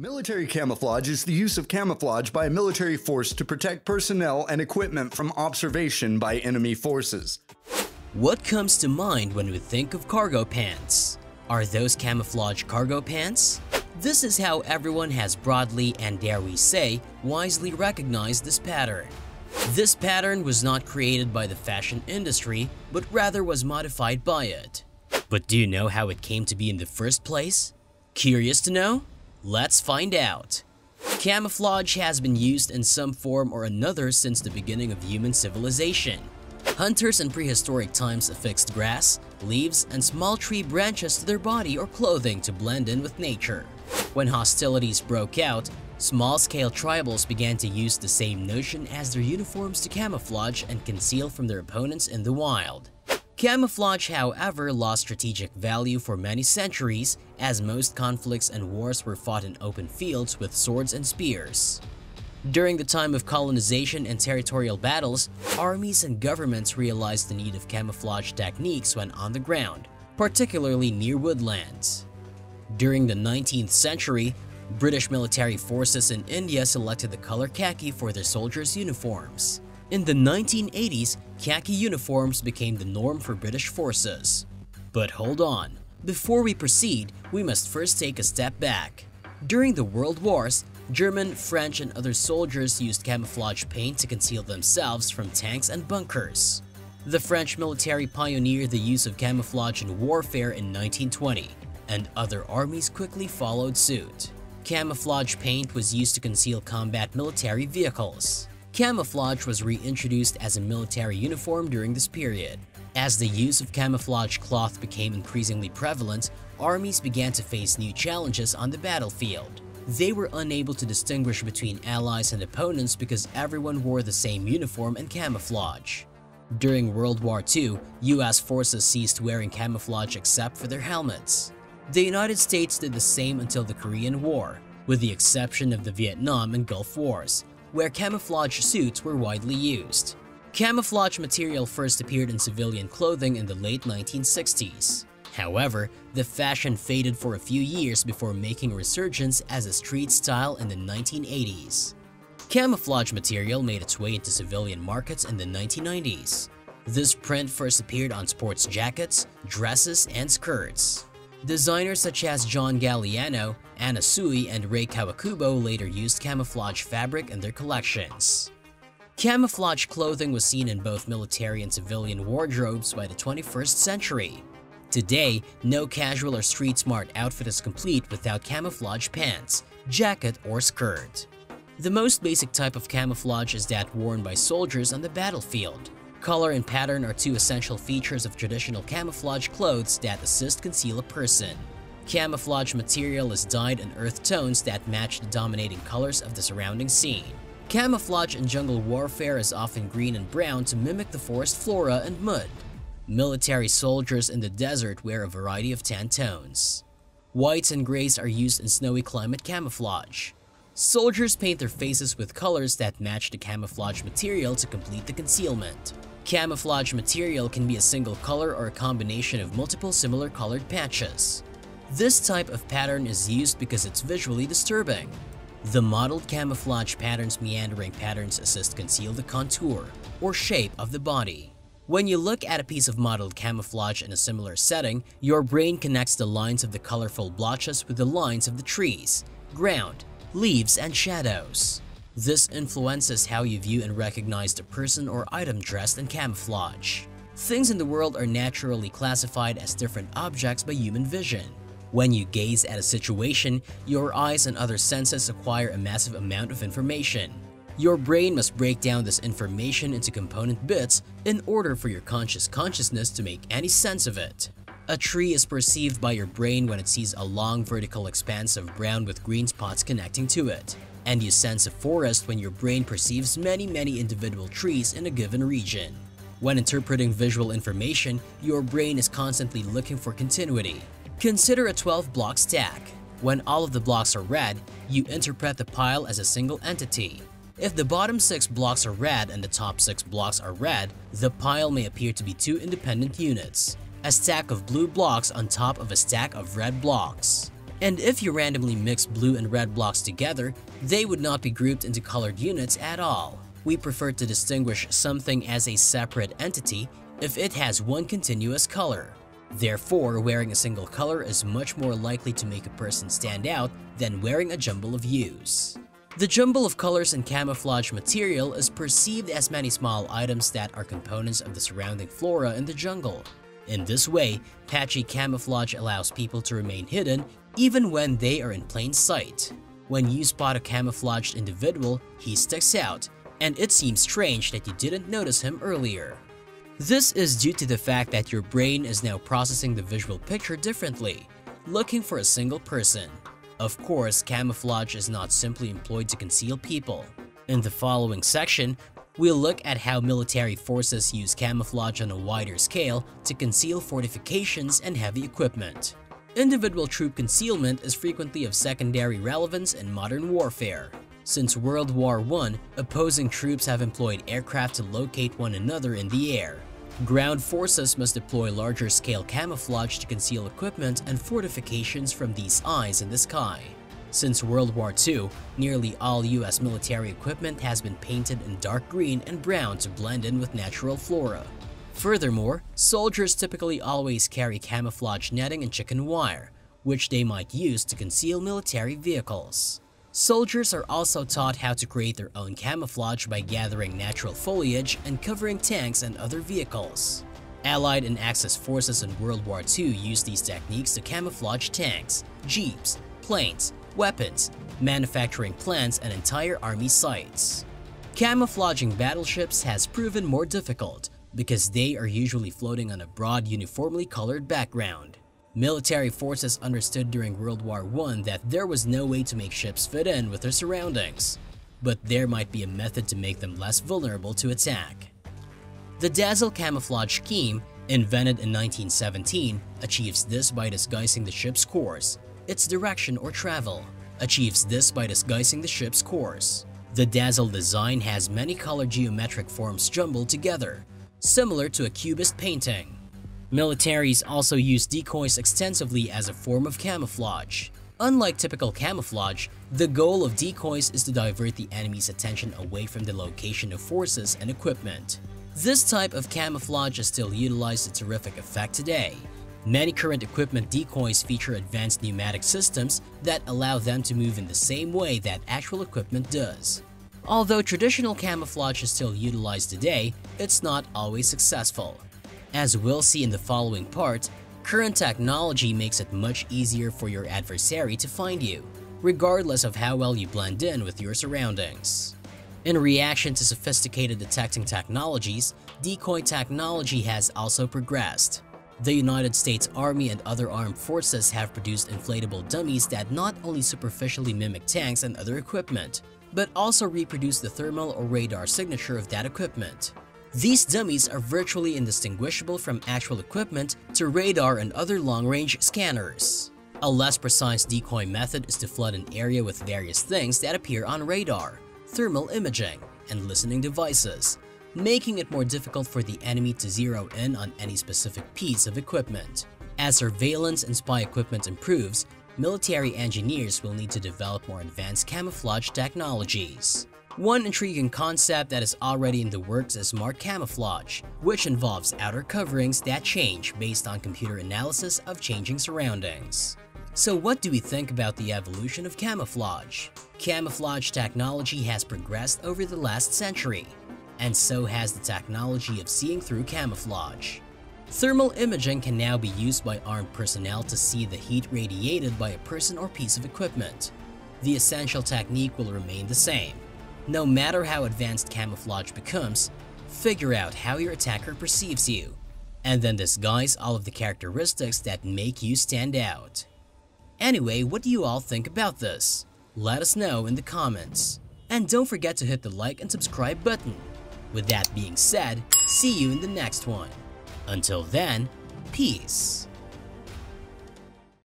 Military camouflage is the use of camouflage by a military force to protect personnel and equipment from observation by enemy forces. What comes to mind when we think of cargo pants? Are those camouflage cargo pants? This is how everyone has broadly and, dare we say, wisely recognized this pattern. This pattern was not created by the fashion industry, but rather was modified by it. But do you know how it came to be in the first place? Curious to know? Let's find out. Camouflage has been used in some form or another since the beginning of human civilization. Hunters in prehistoric times affixed grass, leaves, and small tree branches to their body or clothing to blend in with nature. When hostilities broke out, small-scale tribals began to use the same notion as their uniforms to camouflage and conceal from their opponents in the wild. Camouflage, however, lost strategic value for many centuries, as most conflicts and wars were fought in open fields with swords and spears. During the time of colonization and territorial battles, armies and governments realized the need of camouflage techniques when on the ground, particularly near woodlands. During the 19th century, British military forces in India selected the color khaki for their soldiers' uniforms. In the 1980s, khaki uniforms became the norm for British forces. But hold on, before we proceed, we must first take a step back. During the World Wars, German, French, and other soldiers used camouflage paint to conceal themselves from tanks and bunkers. The French military pioneered the use of camouflage in warfare in 1920, and other armies quickly followed suit. Camouflage paint was used to conceal combat military vehicles. Camouflage was reintroduced as a military uniform during this period. As the use of camouflage cloth became increasingly prevalent, armies began to face new challenges on the battlefield. They were unable to distinguish between allies and opponents because everyone wore the same uniform and camouflage. During World War II, US forces ceased wearing camouflage except for their helmets. The United States did the same until the Korean War, with the exception of the Vietnam and Gulf Wars, where camouflage suits were widely used. Camouflage material first appeared in civilian clothing in the late 1960s. However, the fashion faded for a few years before making a resurgence as a street style in the 1980s. Camouflage material made its way into civilian markets in the 1990s. This print first appeared on sports jackets, dresses, and skirts. Designers such as John Galliano, Anna Sui, and Rei Kawakubo later used camouflage fabric in their collections. Camouflage clothing was seen in both military and civilian wardrobes by the 21st century. Today, no casual or street-smart outfit is complete without camouflage pants, jacket, or skirt. The most basic type of camouflage is that worn by soldiers on the battlefield. Color and pattern are two essential features of traditional camouflage clothes that assist conceal a person. Camouflage material is dyed in earth tones that match the dominating colors of the surrounding scene. Camouflage in jungle warfare is often green and brown to mimic the forest flora and mud. Military soldiers in the desert wear a variety of tan tones. Whites and grays are used in snowy climate camouflage. Soldiers paint their faces with colors that match the camouflage material to complete the concealment. Camouflage material can be a single color or a combination of multiple similar colored patches. This type of pattern is used because it's visually disturbing. The modeled camouflage pattern's meandering patterns assist conceal the contour or shape of the body. When you look at a piece of modeled camouflage in a similar setting, your brain connects the lines of the colorful blotches with the lines of the trees, ground, leaves, and shadows. This influences how you view and recognize the person or item dressed in camouflage. Things in the world are naturally classified as different objects by human vision. When you gaze at a situation, your eyes and other senses acquire a massive amount of information. Your brain must break down this information into component bits in order for your consciousness to make any sense of it. A tree is perceived by your brain when it sees a long vertical expanse of brown with green spots connecting to it. And you sense a forest when your brain perceives many individual trees in a given region. When interpreting visual information, your brain is constantly looking for continuity. Consider a 12-block stack. When all of the blocks are red, you interpret the pile as a single entity. If the bottom 6 blocks are red and the top 6 blocks are red, the pile may appear to be two independent units, a stack of blue blocks on top of a stack of red blocks. And if you randomly mix blue and red blocks together, they would not be grouped into colored units at all. We prefer to distinguish something as a separate entity if it has one continuous color. Therefore, wearing a single color is much more likely to make a person stand out than wearing a jumble of hues. The jumble of colors and camouflage material is perceived as many small items that are components of the surrounding flora in the jungle. In this way, patchy camouflage allows people to remain hidden even when they are in plain sight. When you spot a camouflaged individual, he sticks out, and it seems strange that you didn't notice him earlier. This is due to the fact that your brain is now processing the visual picture differently, looking for a single person. Of course, camouflage is not simply employed to conceal people. In the following section, we'll look at how military forces use camouflage on a wider scale to conceal fortifications and heavy equipment. Individual troop concealment is frequently of secondary relevance in modern warfare. Since World War I, opposing troops have employed aircraft to locate one another in the air. Ground forces must deploy larger-scale camouflage to conceal equipment and fortifications from these eyes in the sky. Since World War II, nearly all US military equipment has been painted in dark green and brown to blend in with natural flora. Furthermore, soldiers typically always carry camouflage netting and chicken wire, which they might use to conceal military vehicles. Soldiers are also taught how to create their own camouflage by gathering natural foliage and covering tanks and other vehicles. Allied and Axis forces in World War II used these techniques to camouflage tanks, jeeps, planes, weapons, manufacturing plants, and entire army sites. Camouflaging battleships has proven more difficult because they are usually floating on a broad, uniformly colored background. Military forces understood during World War I that there was no way to make ships fit in with their surroundings, but there might be a method to make them less vulnerable to attack. The Dazzle camouflage scheme, invented in 1917, achieves this by disguising the ship's course, its direction or travel. The Dazzle design has many colored geometric forms jumbled together, similar to a cubist painting. Militaries also use decoys extensively as a form of camouflage. Unlike typical camouflage, the goal of decoys is to divert the enemy's attention away from the location of forces and equipment. This type of camouflage is still utilized to terrific effect today. Many current equipment decoys feature advanced pneumatic systems that allow them to move in the same way that actual equipment does. Although traditional camouflage is still utilized today, it's not always successful. As we'll see in the following part, current technology makes it much easier for your adversary to find you, regardless of how well you blend in with your surroundings. In reaction to sophisticated detecting technologies, decoy technology has also progressed. The United States Army and other armed forces have produced inflatable dummies that not only superficially mimic tanks and other equipment, but also reproduce the thermal or radar signature of that equipment. These dummies are virtually indistinguishable from actual equipment to radar and other long-range scanners. A less precise decoy method is to flood an area with various things that appear on radar, thermal imaging, and listening devices, making it more difficult for the enemy to zero in on any specific piece of equipment. As surveillance and spy equipment improves, military engineers will need to develop more advanced camouflage technologies. One intriguing concept that is already in the works is smart camouflage, which involves outer coverings that change based on computer analysis of changing surroundings. So what do we think about the evolution of camouflage? Camouflage technology has progressed over the last century, and so has the technology of seeing through camouflage. Thermal imaging can now be used by armed personnel to see the heat radiated by a person or piece of equipment. The essential technique will remain the same. No matter how advanced camouflage becomes, figure out how your attacker perceives you, and then disguise all of the characteristics that make you stand out. Anyway, what do you all think about this? Let us know in the comments. And don't forget to hit the like and subscribe button. With that being said, see you in the next one. Until then, peace.